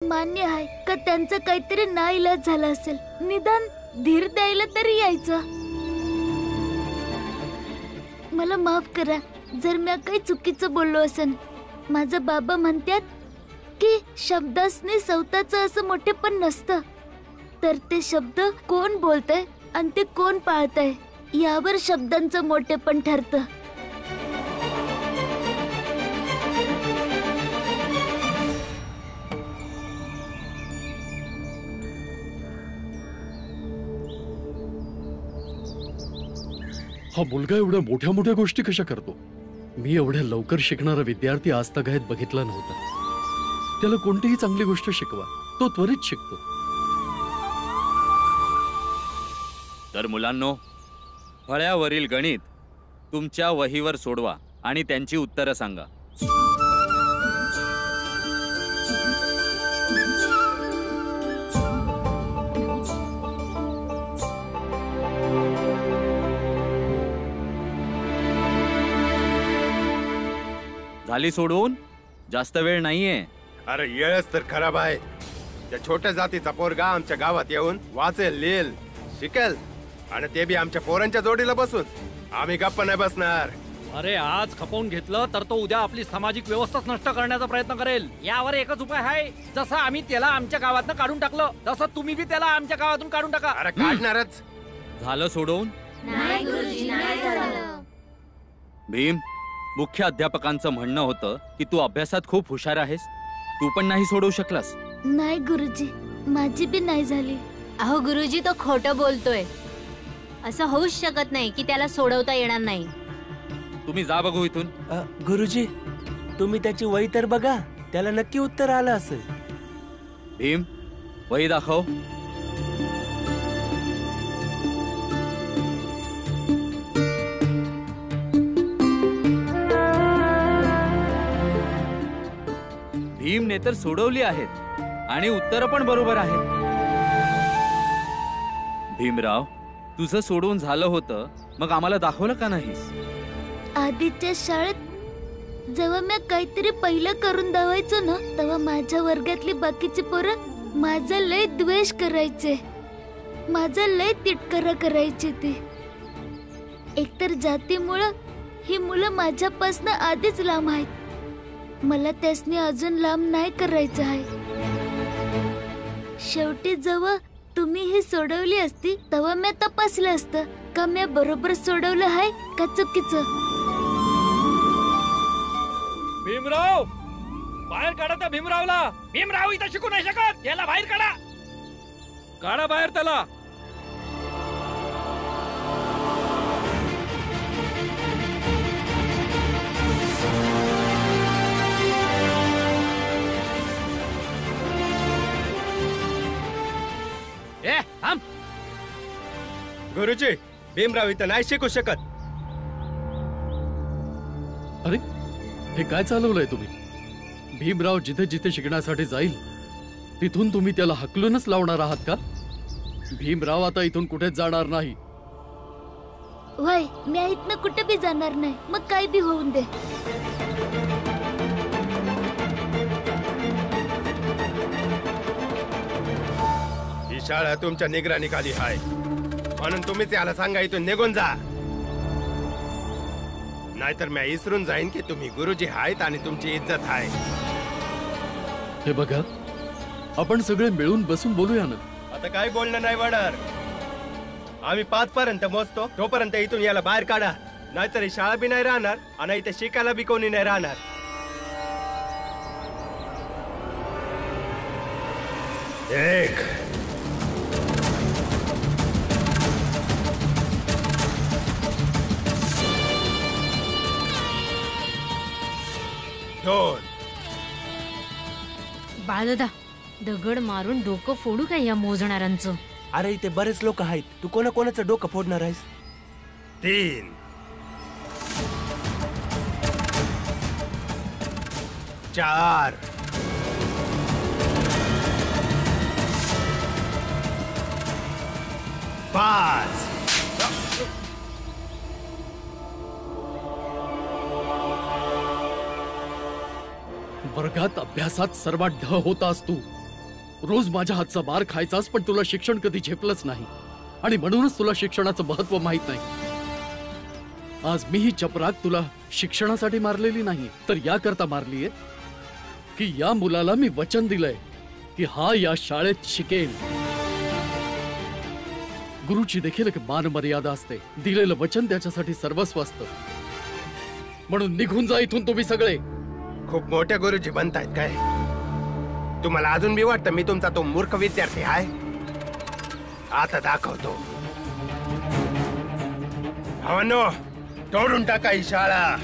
मान्य आहे का त्यांचा काहीतरी नाईलाज झाला असेल, निदान धीर द्यायला तरी यायचं. मला माफ करा जर मी काही चुकीचं बोललो असेल. माझा बाबा म्हणतात की शब्दासने स्वतःचं असं मोठेपण नसतं, तर ते शब्द कोण बोलतंय आणि ते कोण पाळतंय यावर शब्दांचं मोठेपण ठरतं. हा मुलगा एवढ्या मोठ्या मोठ्या गोष्टी कशा करतो? मी एवढ्या लवकर शिकणारा विद्यार्थी आजतागायत बघितला नव्हता. त्याला कोणतीही चांगली गोष्ट शिकवा, तो त्वरित शिकतो. तर मुलांनो, फळ्यावरील गणित तुमच्या वहीवर सोडवा आणि त्यांची उत्तरं सांगा. झाली सोडवून? जास्त वेळ नाहीये. अरे येळच तर खराब आहे. त्या छोट्या जातीचा पोरगा आमच्या गावात येऊन वाचेल, लिहिल, शिकेल आणि ते बी आमच्या पोरांच्या जोडीला बसून. आम्ही गप्प नाही बसणार. अरे आज खपवून घेतलं तर तो उद्या आपली सामाजिक व्यवस्थाच नष्ट करण्याचा प्रयत्न करेल. यावर एकच उपाय आहे. जसं आम्ही त्याला आमच्या गावातून काढून टाकलं तसं तुम्ही बी त्याला आमच्या गावातून काढून टाका. अरे काढणारच. झालं सोडवून? नाही गुरुजी, नाही झालं. भीम, मुख्य अध्यापकांचं म्हणणं होतं की तू अभ्यासात खूप हुशार आहेस. तू पण नाही सोडवू शकलास? नाही गुरुजी, माझी बी नाही झाली. अहो गुरुजी, तो खोटं बोलतोय. असं होऊच शकत नाही की त्याला सोडवता येणार नाही. तुम्ही जा बघू इथून. गुरुजी, तुम्ही त्याची वही तर बघा, त्याला नक्की उत्तर आलं असेल. भीम, वही दाखव. भीमने तर सोडवली आहेत आणि उत्तर पण बरोबर आहेत. भीमराव, तुझं सोडवून झालं होतं, मग आम्हाला दाखवलं का नाहीस? आधीच्या शाळेत जेव्हा मी काहीतरी पहिलं करून दावायचो ना, तेव्हा माझ्या वर्गातली बाकीची पोरं माझा लय द्वेष करायचे, माझा लय तिटकारा करायचे. ते एकतर जातीमुळं ही मुलं माझ्यापासून आधीच लांब आहेत. मला त्यासनी अजून लांब नाही करायचं आहे. शेवटी जेव्हा तुम्ही ही सोडवली असती तेव्हा मी तपासलं असतं का मी बरोबर सोडवलं आहे का चुकीचं. भीमराव, बाहेर काढा त्या भीमरावला. भीमराव इथं शिकू नाही शकत. याला बाहेर काढा. काढा बाहेर त्याला. गुरुजी, भीमराव इथं नाही शिकू शकत. अरे हे काय चालवलंय तुम्ही? भीमराव जिथे जिथे शिकण्यासाठी जाईल तिथून तुम्ही त्याला हकलूनच लावणार आहात का? भीमराव आता इथून कुठेच जाणार नाही. वय, मी इथनं कुठे बी जाणार नाही. मग काय बी होऊन दे. ही शाळा तुमच्या निगराणीखाली आहे, म्हणून तुम्ही त्याला सांगा इथून निघून जा. नाहीतर मी इसरून जाईन की तुम्ही गुरुजी आहेत आणि तुमची इज्जत आहे. हे बघा, आपण सगळे मिळून बसून बोलूया ना. आता काय बोलणं नाही वाढणार. आम्ही 5 पर्यंत मोजतो, तोपर्यंत इथून याला बाहेर काढा. नाहीतर ही शाळा बी नाही राहणार आणि इथे शिकायला बी कोणी नाही राहणार. 1 2 बाळदादा, दगड मारून डोकं फोडू काय या मोजणाऱ्यांचं? अरे इथे बरेच लोक आहेत, तू कोणाकोणाचं डोकं फोडणार आहेस? 3 4 5 वर्गात अभ्यासात सर्वात ढ होतास तू. रोज माझ्या हातचा मार खायचास, पण तुला शिक्षण कधी झेपलंच नाही आणि म्हणूनच तुला शिक्षणाचं महत्व माहित नाही. आज मी ही चपराक तुला शिक्षणासाठी मारलेली नाही, तर याकरता मारलीये की या मुलाला मी वचन दिलंय की हा या शाळेत शिकेल. गुरुची देखील एक मान मर्यादा असते. दिलेलं वचन त्याच्यासाठी सर्वस्व असतं. म्हणून निघून जा इथून तुम्ही सगळे. खूप मोठ्या गुरुजी बनतायत काय? तुम्हाला अजून बी वाटतं मी तुमचा तो मूर्ख विद्यार्थी आहे? आता दाखवतो. भावांनो, तोडून टाका ही शाळा.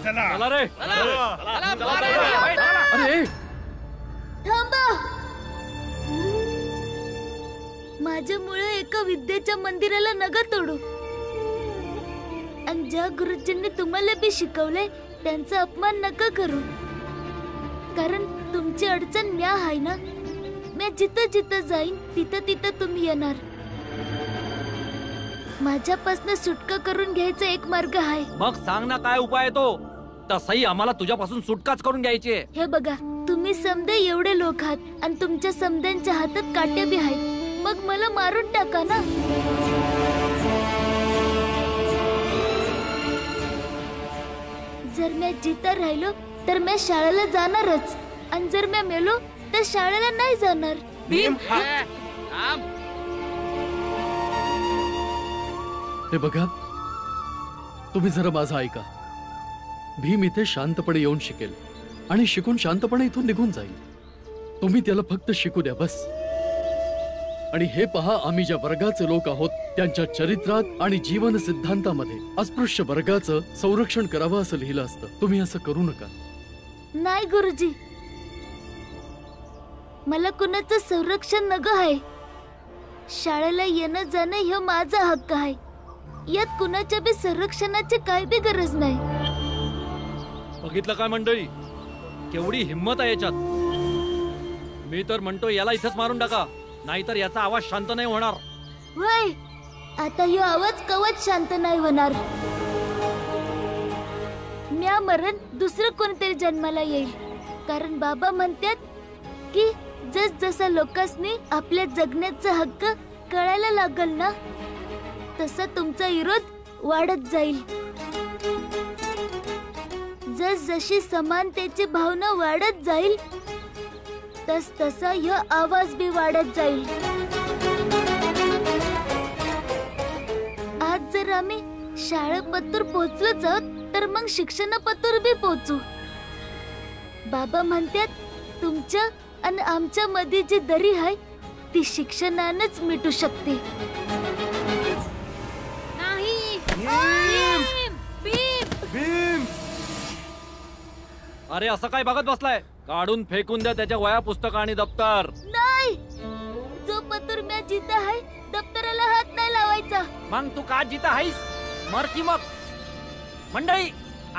चला. चला रे. अरे थांबा. माझ्यामुळे एका विद्येच्या मंदिराला नका तोडू. आणि ज्या गुरुजींनी तुम्हाला बी शिकवलंय त्यांचा अपमान नका करू. कारण तुमची अडचण म्या आहे ना. मी जिथं जिथं जाईन तिथं तिथं तुम्ही येणार. माझ्यापासून सुटका करून घ्यायचा एक मार्ग आहे. मग सांग ना काय उपाय आहे तो. तसंही आम्हाला तुझ्यापासून सुटकाच करून घ्यायची आहे. हे बघा, तुम्ही समदे एवढे लोक आहात आणि तुमच्या समद्यांच्या हातात काट्या बी आहेत. मग मला मारून टाका ना. जर मी जिथं राहिलो तर मी शाळेला जाणारच, आणि जर मी मेलो तर शाळेला नाही जाणार. हे बघा, तुम्ही जरा माझं ऐका. भीम इथे शांतपणे येऊन शिकेल आणि शिकून शांतपणे इथून निघून जाईल. तुम्ही त्याला फक्त शिकू द्या बस. आणि हे पहा, आम्ही ज्या वर्गाचे लोक आहोत त्यांच्या चरित्रात आणि जीवन सिद्धांतामध्ये अस्पृश्य वर्गाचं संरक्षण करावं असं लिहिलं असतं. तुम्ही असं करू नका. नाही गुरुजी, मला कुणाचं संरक्षण नको आहे. शाळेला येणं जाणं हे माझा हक्क आहे. यात कुणाच्या बी संरक्षणाची काही बी गरज नाही. बघितलं काय मंडळी, केवढी हिंमत आहे याच्यात. मी तर म्हणतो याला इथंच मारून टाका, नाहीतर याचा आवाज शांत नाही होणार. वय, आता ह्यो आवाज कवच शांत नाही होणार. म्या मरण दुसरं कोणतरी जन्माला येईल. कारण बाबा म्हणतात की जस जसा लोकांनी आपल्या जगण्याचा हक्क कळायला लागल ना, तसा तुमचा विरोध वाढत जाईल. जस जशी समानतेची भावना वाढत जाईल तस तसा ह्यो आवाज बी वाढत जाईल. आज जर आम्ही शाळेपत्तूर पोहोचलोच आहोत तर मग शिक्षणापत्तूर बी पोहोचू. बाबा म्हणतात तुमच्या आणि आमच्या मध्ये जी दरी आहे ती शिक्षणानंच मिटू शकते. नाही. अरे असं काय बघत बसलाय? काढून फेकून द्या त्याच्या वया, पुस्तक आणि दप्तर. नाही, जो पत्तूर म्या जिथं आहे दप्तराला हात नाही लावायचा. मग तू का जिथं आहेस? मर की मग. मंडळी,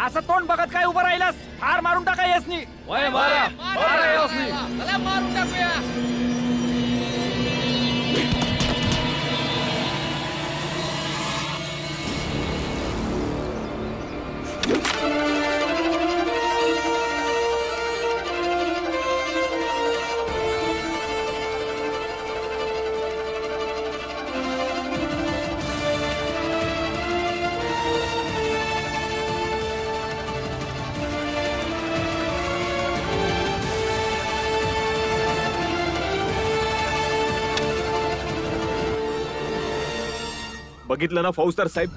असं तोंड बघत काय उभं राहिलास? फार मारून टाका यासनी. वय मारा, मारा यासनी. चला मारून टाकूया. बघितलं ना फौजदार साहेब,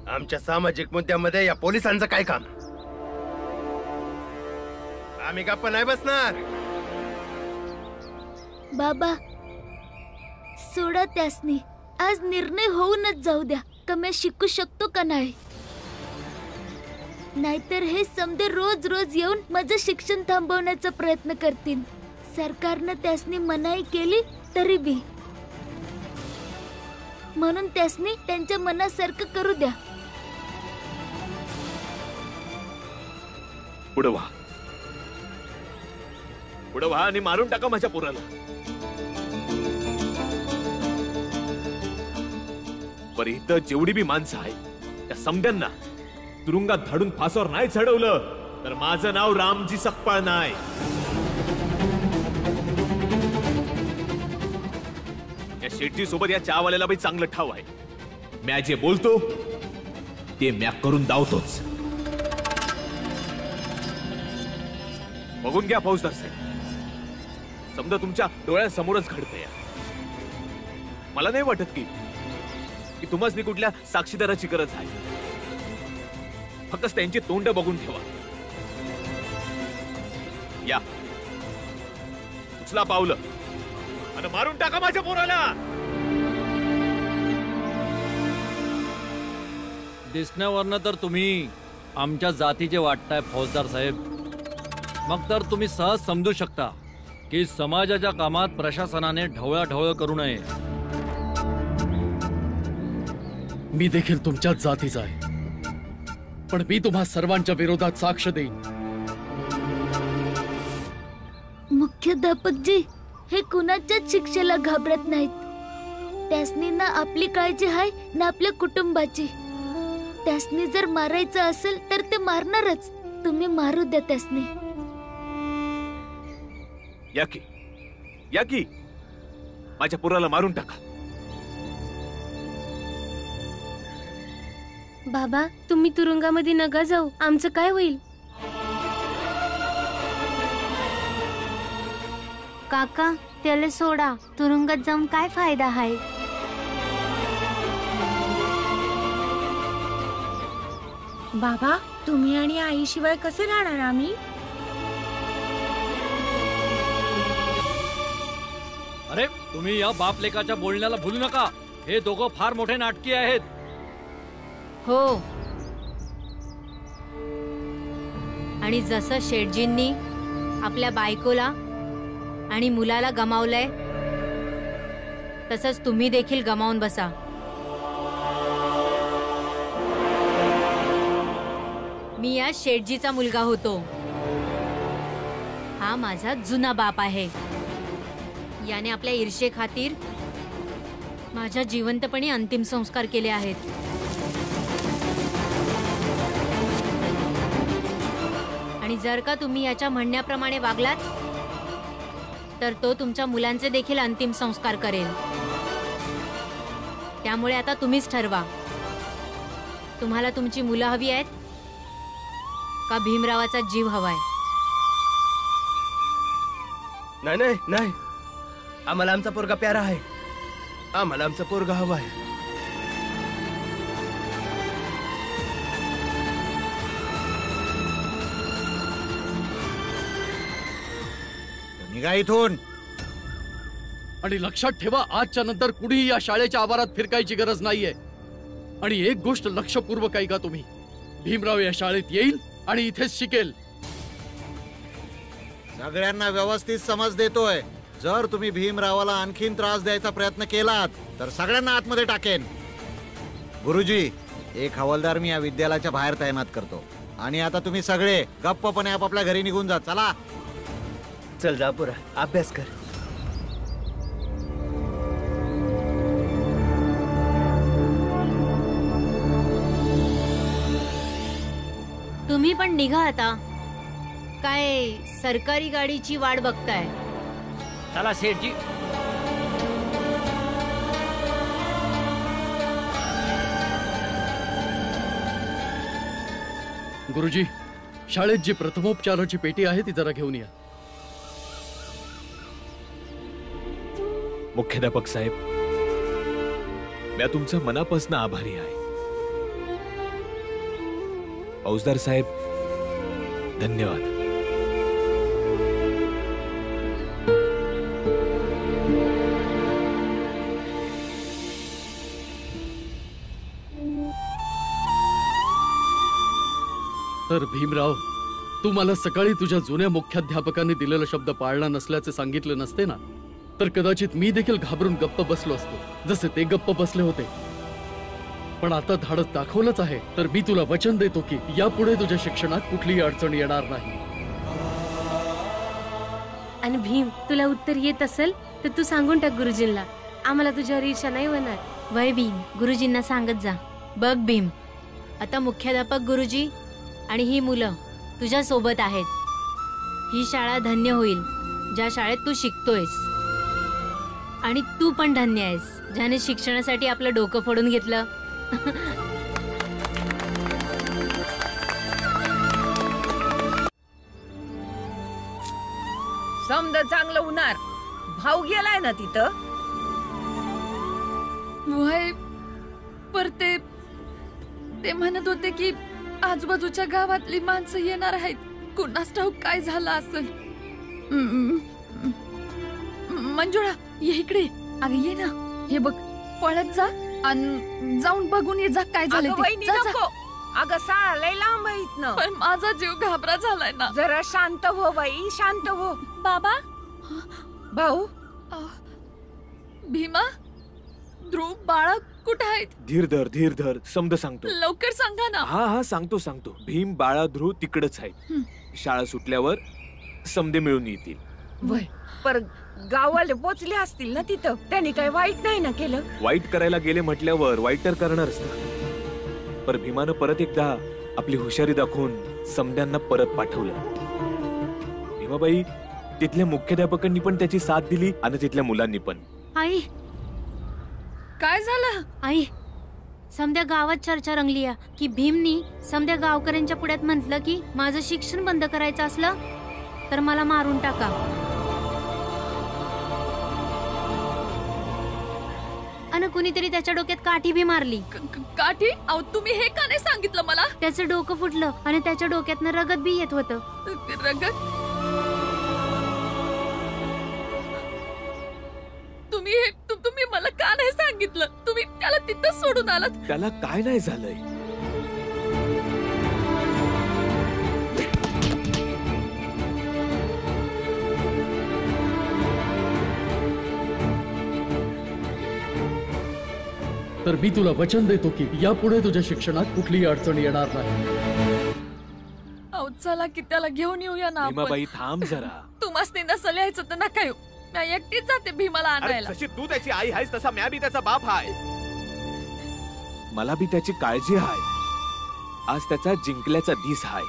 आमच्या सामाजिक मुद्द्यामध्ये या पोलिसांचं काय काम? आम्ही गप्प नाही बसणार. बाबा, सोडा त्यासनी. आज निर्णय होऊनच जाऊ द्या का मी शिकू शकतो का नाही. नाहीतर हे समजे रोज रोज येऊन माझं शिक्षण थांबवण्याचा प्रयत्न करतील. सरकारनं त्यासनी मनाई केली तरी बी. म्हणून त्यासनी त्यांच्या मनासारखं करू द्या. पुढे व्हा, पुढे व्हा आणि मारून टाका माझ्या पोराला. पर इथं जेवढी बी माणसं आहे त्या समद्यांना तुरुंगात धाडून फासावर नाही चढवलं तर माझं नाव रामजी सकपाळ नाही. शेठजी सोबत या चहावाल्याला बी चांगलं ठाव आहे. म्या जे बोलतो ते म्या करून दावतोच. बघून घ्या फौजदार साहेब, समजा तुमच्या डोळ्यासमोरच घडतंय. मला नाही वाटत की तुम्हाला कुठल्या साक्षीदाराची गरज आहे. फक्त त्यांची तोंड बघून ठेवा. या उचला पावलं आणि मारून टाका माझ्या पोराला. दिसण्यावरनं तर तुम्ही आमच्या जातीचे वाटताय फौजदार साहेब. मग तर तुम्ही सहज समजू शकता की समाजाच्या कामात प्रशासनाने ढवळाढवळ करू नये. मी देखील तुमच्याच जातीचा आहे, पण मी तुम्हा सर्वांच्या विरोधात साक्ष देईन. मुख्याध्यापक जी हे कुणाच्याच शिक्षेला घाबरत नाहीत. त्यासनी ना आपली काळजी आहे ना आपल्या कुटुंबाची. त्यासनी जर मारायचं असेल तर ते मारणारच. तुम्ही मारू द्या त्यासनी. या की माझ्या पोराला मारून टाका. बाबा, तुम्ही तुरुंगामध्ये नका जाऊ. आमचं काय होईल? काका, त्याला सोडा. तुरुंगात जाऊन काय फायदा आहे? बाबा, तुम्ही आणि आईशिवाय कसे राहणार आम्ही? अरे, तुम्ही या बाप लेकाच्या बोलण्याला भूलू नका. हे दोघं फार मोठे नाटकी आहेत. हो. आणि जसं शेठजींनी आपल्या बायकोला आणि मुलाला गमावलंय, तसंच तुम्ही देखील गमावून बसा. मी या शेठजीचा मुलगा होतो. हा माझा जुना बाप आहे. याने आपल्या ईर्षे खातीर माझ्या जिवंतपणी अंतिम संस्कार केले आहेत. आणि जर का तुम्ही याच्या म्हणण्याप्रमाणे वागलात तर तो तुमच्या मुलांचे देखील अंतिम संस्कार करेल. त्यामुळे आता तुम्हीच ठरवा, तुम्हाला तुमची मुलं हवी आहेत का भीमरावाचा जीव हवाय? नाही नाही नाही, आम्हाला आमचा पोरगा प्यारा आहे. आम्हाला आमचा पोरगा हवा आहे. निघा इथून. आणि लक्षात ठेवा, आजच्या नंतर कुणीही या शाळेच्या आवारात फिरकायची गरज नाहीये. आणि एक गोष्ट लक्षपूर्वक ऐका तुम्ही, भीमराव या शाळेत येईल आणि इथेच शिकेल. सगळ्यांना व्यवस्थित समज देतोय. जर तुम्ही भीमरावाला आणखीन त्रास द्यायचा प्रयत्न केलात तर सगळ्यांना आतमध्ये टाकेन. गुरुजी, एक हवालदार मी या विद्यालयाच्या बाहेर तैनात करतो. आणि आता तुम्ही सगळे गप्पपणे आपापल्या घरी निघून जा. चला. चल जा पुरा, अभ्यास कर. तुम्ही पण निघा आता. काय सरकारी गाडीची वाट बघताय? चला शेठजी. गुरुजी, शाळेत जी प्रथमोपचाराची पेटी आहे ती जरा घेऊन या. मुख्याध्यापक साहेब, मी तुमचा मनापासून आभारी आहे. फौजदार साहेब, धन्यवाद. तर भीमराव, तू मला सकाळी तुझ्या जुन्या मुख्याध्यापकांनी दिलेला शब्द पाळला नसल्याचे सांगितले नसते ना, तर कदाचित मी देखील घाबरून गप्प बसलो असतो, जसे ते गप्प बसले होते. पण आता धाडस दाखवलंच आहे, तर मी तुला वचन देतो की यापुढे तुझ्या शिक्षणात कुठलीही अडचण येणार नाही. आणि भीम, तुला उत्तर येत असेल तर तू सांगून टाक गुरुजींना. आम्हाला तुझ्यावर ईर्ष्या नाही होणार. वय भीम, गुरुजींना सांगत जा. बघ भीम, आता मुख्याध्यापक गुरुजी आणि ही मुलं तुझ्या सोबत आहेत. ही शाळा धन्य होईल ज्या शाळेत तू शिकतोयस. आणि तू पण धन्य आहेस ज्याने शिक्षणासाठी आपलं डोकं फोडून घेतलं. समजा चांगलं होणार. भाऊ गेलाय ना तिथं. वय पर ते म्हणत होते की आजूबाजूच्या गावातली माणसं येणार आहेत. कुणास ठाऊक काय झालं असेल. मंजुळा ये इकडे. अगं ये ना. हे बघ पळत जा आणि जाऊन बघून ये जा काय झालं ते. जा, जा. अगं साळा लय लांब आहे इथनं. पण माझा जीव घाबरा झालाय ना. जरा शांत हो बाई, शांत हो. बाबा भाऊ भीमा ध्रुव बाळा कुठे आहेत? धीर धर समद सांगतो. लवकर सांगा ना. हा सांगतो. भीम बाळा ध्रुव तिकडच आहे. शाळा सुटल्यावर समदे मिळून येतील. वय पर गावाला पोचले असतील ना तिथं. त्यांनी काही वाईट नाही ना केलं. वाईट करायला गेले म्हटल्यावर वाईट तर करणारच ना. पर भीमानं परत एकदा आपली हुशारी दाखवून समद्यांना परत पाठवलं. भीमाबाई तिथल्या मुख्याध्यापकांनी पण त्याची साथ दिली आणि तिथल्या मुलांनी पण. आई काय झालं? आई समद्या गावात चर्चा रंगली की भीमनी समद्या गावकऱ्यांच्या पुढ्यात म्हटलं की माझं शिक्षण बंद करायचं असलं तर मला मारून टाका. आणि कुणीतरी त्याच्या डोक्यात काठी भी मारली. काठी? अहो तुम्ही हे का नाही सांगितलं मला? त्याचं डोकं फुटलं आणि त्याच्या डोक्यातनं रगत बी येत होतं. रगत? तुम्ही मला का नाही सांगितलं? तुम्ही त्याला तिथं सोडून आलात. त्याला काय नाही झालंय. तर मी तुला वचन देतो की यापुढे तुझ्या शिक्षणात कुठलीही अडचण येणार नाही. अहो चला की त्याला घेऊन येऊया ना आपण. भीमाबाई थांब जरा. तुम्हाला नसलं यायचं तर नका येऊ. मी एकटीच जाते भीमाला आणायला. जशी तू त्याची आई आहेस तसा म्या बी त्याचा बाप आहे. मला बी त्याची काळजी आहे. आज त्याचा जिंकल्याचा दिस आहे.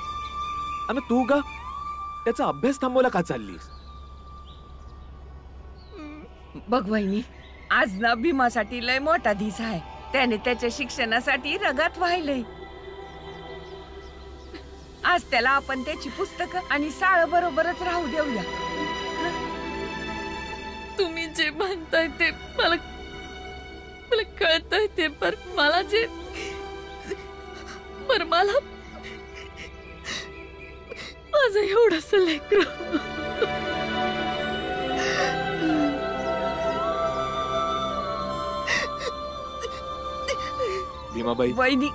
आणि तू गा त्याचा अभ्यास थांबवला का चाललीस? बघ वहिनी, आज ना भीमासाठी लय मोठा दिस आहे. त्याने त्याच्या शिक्षणासाठी रगत वाहिलंय. आज त्याला आपण त्याची पुस्तकं आणि शाळा बरोबरच राहू देऊया. तुम्ही जे म्हणताय ते मला कळतंय ते. पण मला माझं एवढंसं लेकरं. भीमाबाई वहिनी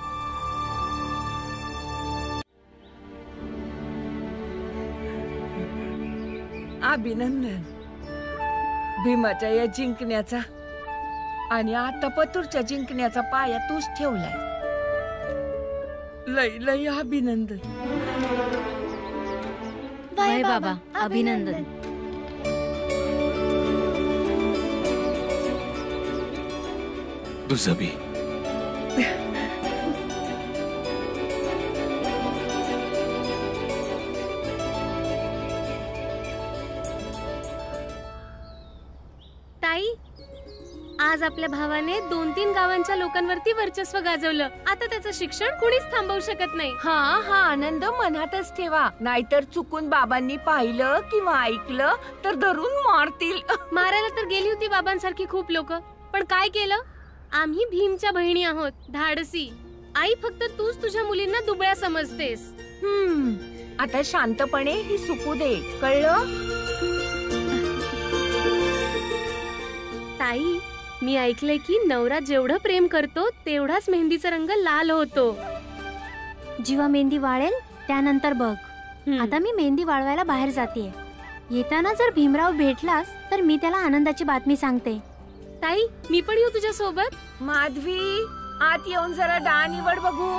अभिनंदन भीमाच्या या जिंकण्याचा आणि आता पतूरच्या जिंकण्याचा पाया तूच ठेवलाय. लय लय अभिनंदन. बाय बाबा अभिनंदन. तुझं बी. ताई आज आपल्या भावाने 2-3 गावांच्या लोकांवरती वर्चस्व गाजवलं. आता त्याचं शिक्षण कुणीच थांबवू शकत नाही. हा आनंद मनातच ठेवा. नाहीतर चुकून बाबांनी पाहिलं किंवा ऐकलं तर धरून मारतील. मारायला तर गेली होती बाबांसारखी खूप लोक. पण काय केलं? आम्ही भीमच्या बहिणी आहोत. धाडसी. आई फक्त तूच तुझ्या मुलींना दुबळ्या समजतेस. आता शांतपणे ही सुकू दे. कळलं? ताई मी ऐकलंय की नवरा जेवढं प्रेम करतो तेवढाच मेहंदीचा रंग लाल होतो. जेव्हा मेहंदी वाळेल त्यानंतर बघ. आता मी मेहंदी वाळवायला बाहेर जातेय. येताना जर भीमराव भेटलास तर मी त्याला आनंदाची बातमी सांगते. ताई मी पण येऊ तुझ्या सोबत? माधवी आत येऊन जरा डाळ निवड बघू.